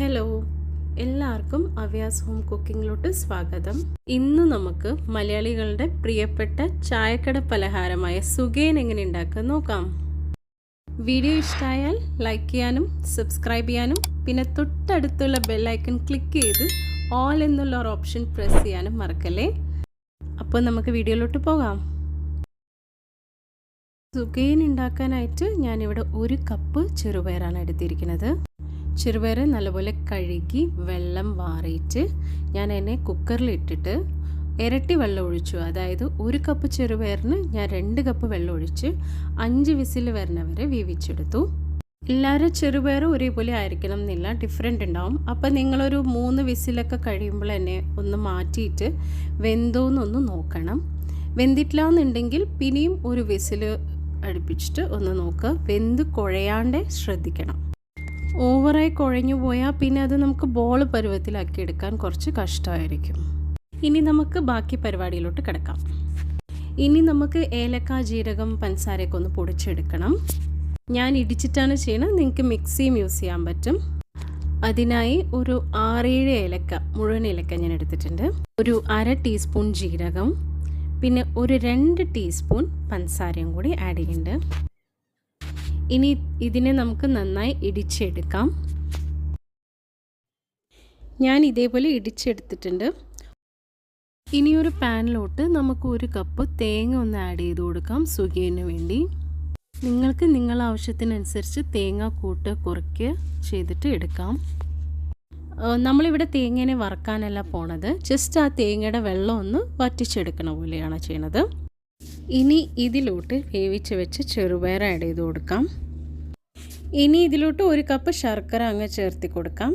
Hello, എല്ലാവർക്കും അവ്യാസ് home കുക്കിങ്ങിലോട്ട് സ്വാഗതം. ഇന്ന് നമുക്ക് മലയാളികളുടെ പ്രിയപ്പെട്ട ചായക്കട പലഹാരമായ സുഗേൻ എങ്ങനെ ഉണ്ടാക്കാൻ നോക്കാം. വീഡിയോ ഇഷ്ടമായാൽ ലൈക്ക് ചെയ്യാനും സബ്സ്ക്രൈബ് ചെയ്യാനും പിന്നെ തൊട്ടടുത്തുള്ള ബെല്ലൈക്കൺ ക്ലിക്ക് ചെയ്ത് ഓൾ എന്നുള്ള ഒരു ഓപ്ഷൻ പ്രസ് ചെയ്യാനും മറക്കല്ലേ. അപ്പോൾ നമുക്ക് വീഡിയോയിലോട്ട് പോകാം. സുഗേൻ ഉണ്ടാക്കാനായിട്ട് ഞാനിവിടെ 1 കപ്പ് ചെറുപയറാണ് എടുത്തിരിക്കുന്നത്. ചെറുപയർ നല്ലപോലെ കഴുകി വെള്ളം വാറിയിട്ട് ഞാൻ അതിനെ കുക്കറിലിട്ടിട്ട് ഇരട്ടി വെള്ളം ഒഴിച്ചു. അതായത് 1 കപ്പ് ചെറുപയറിന് ഞാൻ 2 കപ്പ് വെള്ളം ഒഴിച്ച് 5 വിസിൽ വരുന്നവരെ വേവിച്ചെടുത്തു. എല്ലാവരും ചെറുപയർ ഒരേപോലെ ആയിരിക്കണം എന്നില്ല, ഡിഫറെൻ്റ് ഉണ്ടാവും. അപ്പം നിങ്ങളൊരു 3 വിസിലൊക്കെ കഴിയുമ്പോൾ തന്നെ ഒന്ന് മാറ്റിയിട്ട് വെന്തോന്നൊന്ന് നോക്കണം. വെന്തിട്ടില്ല എന്നുണ്ടെങ്കിൽ പിന്നെയും 1 വിസിൽ അടുപ്പിച്ചിട്ട് ഒന്ന് നോക്കുക. വെന്ത് കുഴയാണ്ട് ശ്രദ്ധിക്കണം. ഓവറായി കുഴഞ്ഞു പോയാൽ പിന്നെ അത് നമുക്ക് ബോൾ പരുവത്തിലാക്കി എടുക്കാൻ കുറച്ച് കഷ്ടമായിരിക്കും. ഇനി നമുക്ക് ബാക്കി പരിപാടിയിലോട്ട് കിടക്കാം. ഇനി നമുക്ക് ഏലക്ക, ജീരകം, പഞ്ചസാരയൊക്കെ ഒന്ന് പൊടിച്ചെടുക്കണം. ഞാൻ ഇടിച്ചിട്ടാണ് ചെയ്യുന്നത്, നിങ്ങൾക്ക് മിക്സിയും യൂസ് ചെയ്യാൻ പറ്റും. അതിനായി ഒരു 6-7 ഏലക്ക, മുഴുവൻ ഏലക്ക ഞാൻ എടുത്തിട്ടുണ്ട്. ഒരു 1/2 ടീസ്പൂൺ ജീരകം, പിന്നെ ഒരു 2 ടീസ്പൂൺ പഞ്ചസാരയും കൂടി ആഡ് ചെയ്യുന്നുണ്ട്. ഇനി ഇതിനെ നമുക്ക് നന്നായി ഇടിച്ചെടുക്കാം. ഞാൻ ഇതേപോലെ ഇടിച്ചെടുത്തിട്ടുണ്ട്. ഇനി ഒരു പാനിലോട്ട് നമുക്ക് 1 കപ്പ് തേങ്ങ ഒന്ന് ആഡ് ചെയ്ത് കൊടുക്കാം സുഗേന് വേണ്ടി. നിങ്ങൾക്ക് നിങ്ങളുടെ ആവശ്യത്തിനനുസരിച്ച് തേങ്ങ കൂട്ട് കുറയ്ക്കുക ചെയ്തിട്ട് എടുക്കാം. നമ്മളിവിടെ തേങ്ങേനെ വറക്കാനല്ല പോണത്, ജസ്റ്റ് ആ തേങ്ങയുടെ വെള്ളം ഒന്ന് വറ്റിച്ചെടുക്കണ പോലെയാണ് ചെയ്യണത്. ഇനി ഇതിലോട്ട് വേവിച്ച് വെച്ച് ചെറുപയർ ആഡ് ചെയ്ത് കൊടുക്കാം. ഇനി ഇതിലോട്ട് 1 കപ്പ് ശർക്കര അങ്ങ് ചേർത്തി കൊടുക്കാം.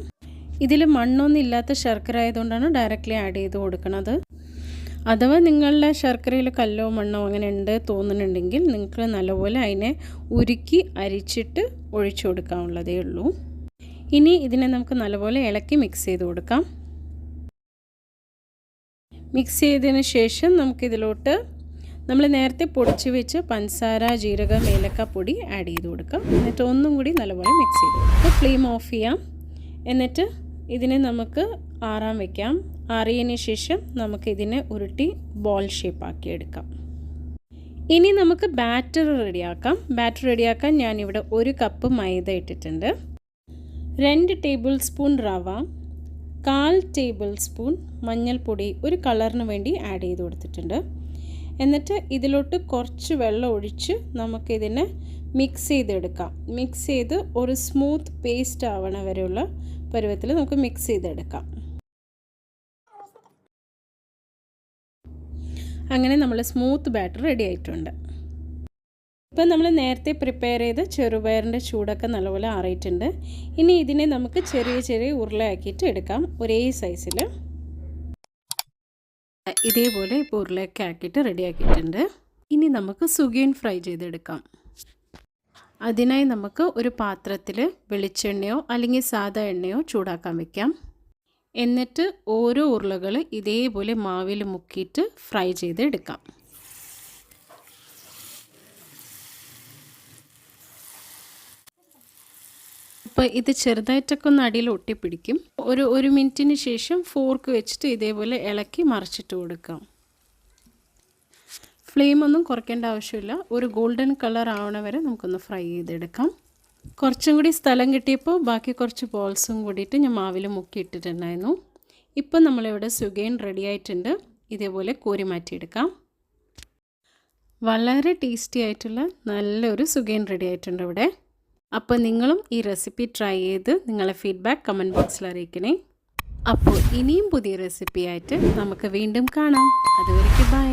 ഇതിൽ മണ്ണൊന്നും ഇല്ലാത്ത ശർക്കര ആയതുകൊണ്ടാണ് ഡയറക്റ്റ്ലി ആഡ് ചെയ്ത് കൊടുക്കുന്നത്. അഥവാ നിങ്ങളുടെ ശർക്കരയിൽ കല്ലോ മണ്ണോ അങ്ങനെ ഉണ്ട് തോന്നുന്നുണ്ടെങ്കിൽ നിങ്ങൾക്ക് നല്ലപോലെ അതിനെ ഉരുക്കി അരിച്ചിട്ട് ഒഴിച്ചു കൊടുക്കാനുള്ളതേ ഉള്ളൂ. ഇനി ഇതിനെ നമുക്ക് നല്ലപോലെ ഇളക്കി മിക്സ് ചെയ്ത് കൊടുക്കാം. മിക്സ് ചെയ്തതിന് ശേഷം നമുക്കിതിലോട്ട് നമ്മൾ നേരത്തെ പൊടിച്ച് വെച്ച് പഞ്ചസാര, ജീരകം, ഏലക്കപ്പൊടി ആഡ് ചെയ്ത് കൊടുക്കാം. എന്നിട്ട് ഒന്നും കൂടി നല്ലപോലെ മിക്സ് ചെയ്ത് കൊടുക്കാം. ഫ്ലെയിം ഓഫ് ചെയ്യാം. എന്നിട്ട് ഇതിനെ നമുക്ക് ആറാൻ വയ്ക്കാം. ആറിയതിന് ശേഷം നമുക്കിതിനെ ഉരുട്ടി ബോൾ ഷേപ്പാക്കി എടുക്കാം. ഇനി നമുക്ക് ബാറ്റർ റെഡിയാക്കാം. ബാറ്റർ റെഡിയാക്കാൻ ഞാനിവിടെ 1 കപ്പ് മൈദ ഇട്ടിട്ടുണ്ട്. 2 ടേബിൾ സ്പൂൺ റവ, 1/4 ടേബിൾ സ്പൂൺ മഞ്ഞൾപ്പൊടി ഒരു കളറിന് വേണ്ടി ആഡ് ചെയ്ത് കൊടുത്തിട്ടുണ്ട്. എന്നിട്ട് ഇതിലോട്ട് കുറച്ച് വെള്ളം ഒഴിച്ച് നമുക്കിതിനെ മിക്സ് ചെയ്തെടുക്കാം. മിക്സ് ചെയ്ത് ഒരു സ്മൂത്ത് പേസ്റ്റ് ആവണ വരെയുള്ള പരുവത്തിൽ നമുക്ക് മിക്സ് ചെയ്തെടുക്കാം. അങ്ങനെ നമ്മൾ സ്മൂത്ത് ബാറ്റർ റെഡി ആയിട്ടുണ്ട്. ഇപ്പം നമ്മൾ നേരത്തെ പ്രിപ്പയർ ചെയ്ത ചെറുപയറിൻ്റെ ചൂടൊക്കെ നല്ലപോലെ ആറിയിട്ടുണ്ട്. ഇനി ഇതിനെ നമുക്ക് ചെറിയ ചെറിയ ഉരുളയാക്കിയിട്ട് എടുക്കാം, ഒരേ സൈസിൽ. ഇതേപോലെ ഇപ്പോൾ ഉരുളയൊക്കെ ആക്കിയിട്ട് റെഡിയാക്കിയിട്ടുണ്ട്. ഇനി നമുക്ക് സുഗേൻ ഫ്രൈ ചെയ്തെടുക്കാം. അതിനായി നമുക്ക് ഒരു പാത്രത്തിൽ വെളിച്ചെണ്ണയോ അല്ലെങ്കിൽ സാദാ എണ്ണയോ ചൂടാക്കാൻ വയ്ക്കാം. എന്നിട്ട് ഓരോ ഉരുളകൾ ഇതേപോലെ മാവിൽ മുക്കിയിട്ട് ഫ്രൈ ചെയ്തെടുക്കാം. അപ്പോൾ ഇത് ചെറുതായിട്ടൊക്കെ ഒന്ന് അടിയിൽ ഒട്ടിപ്പിടിക്കും. ഒരു 1 മിനിറ്റിന് ശേഷം ഫോർക്ക് വെച്ചിട്ട് ഇതേപോലെ ഇളക്കി മറിച്ചിട്ട് കൊടുക്കാം. ഫ്ലെയിം ഒന്നും കുറയ്ക്കേണ്ട ആവശ്യമില്ല. ഒരു ഗോൾഡൻ കളർ ആവണ വരെ നമുക്കൊന്ന് ഫ്രൈ ചെയ്തെടുക്കാം. കുറച്ചും കൂടി സ്ഥലം കിട്ടിയപ്പോൾ ബാക്കി കുറച്ച് ബോൾസും കൂടിയിട്ട് ഞാൻ മാവിൽ മുക്കിയിട്ടിട്ടുണ്ടായിരുന്നു. ഇപ്പോൾ നമ്മളിവിടെ സുഗേൻ റെഡി ആയിട്ടുണ്ട്. ഇതേപോലെ കോരി മാറ്റിയെടുക്കാം. വളരെ ടേസ്റ്റി ആയിട്ടുള്ള നല്ലൊരു സുഗേൻ റെഡി ആയിട്ടുണ്ട് ഇവിടെ. അപ്പോൾ നിങ്ങളും ഈ റെസിപ്പി ട്രൈ ചെയ്ത് നിങ്ങളെ ഫീഡ്ബാക്ക് കമൻറ്റ് ബോക്സിൽ അറിയിക്കണേ. അപ്പോൾ ഇനിയും പുതിയ റെസിപ്പി ആയിട്ട് നമുക്ക് വീണ്ടും കാണാം. അതുവരെയ്ക്ക് ബൈ.